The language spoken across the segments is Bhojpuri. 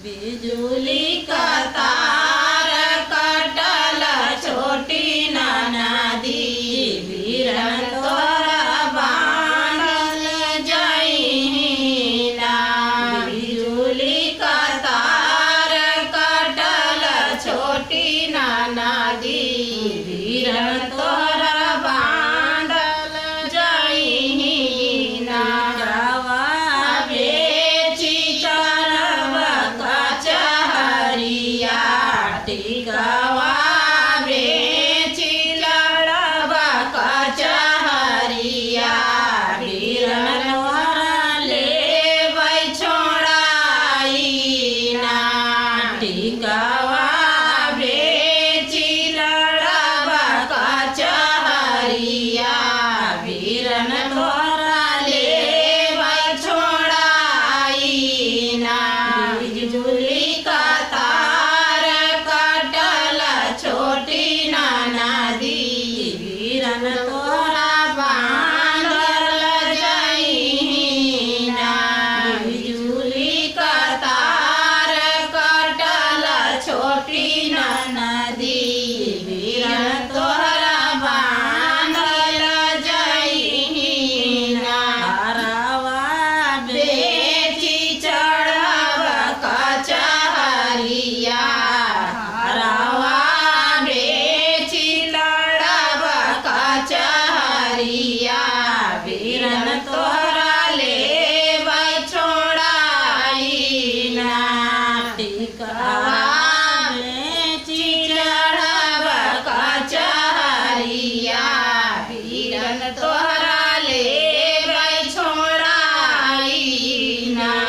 बिजुली का तार कटल छोटी नदी बीरन तोरा बांधल जइना। बिजुली का तार कटल छोटी नदी बीरन तोरा बांधल जइना। गवा बेची चरब कचहरिया टिकवा बेची लड़ब कचहरिया बीरन तोरा लेबै छोड़ाइना। टिकवा बेची लड़ब कचहरिया बीरन तोरा लेबै छोड़ाइना। बिजुली का तार कटल छोटी नदी बीरन तोरा बांधल जइना। बिजुली का तार कटल छोटी नदी बीरन तोरा बांधल जइना। हरवा बेची चढ़ब कचहरिया हरवा बेची लड़ब कचहरिया बीरन तोरा लेबै छोड़ाइना। टिकवा बेची चढ़ब कचहरिया बीरन तोरा लेबै छोड़ाइना।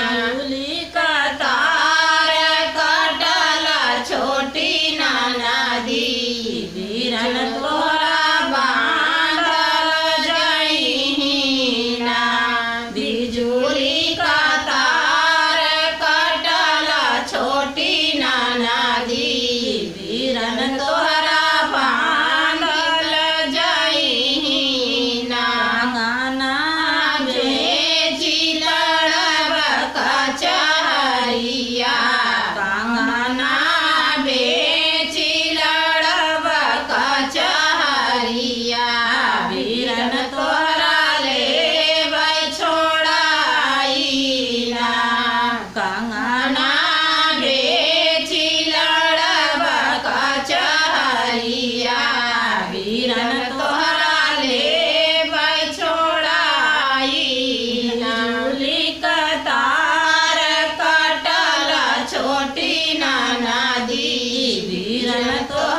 बिजुली का तार कटल छोटी नदी बीरन तोरा बांधल जइना। बिजुली का तार कटल छोटी नदी बीरन तोरा बांधल जइना। गाना बेची लड़ब कचहरिया कंगना बेची लड़ब कचहरिया बीरन तोरा लेबै छोड़ाइना। कंगना बेची लड़ब कचहरिया बीरन तोरा लेबै छोड़ाइना। बिजुली का तार कटल छोटी नदी बीरन तोरा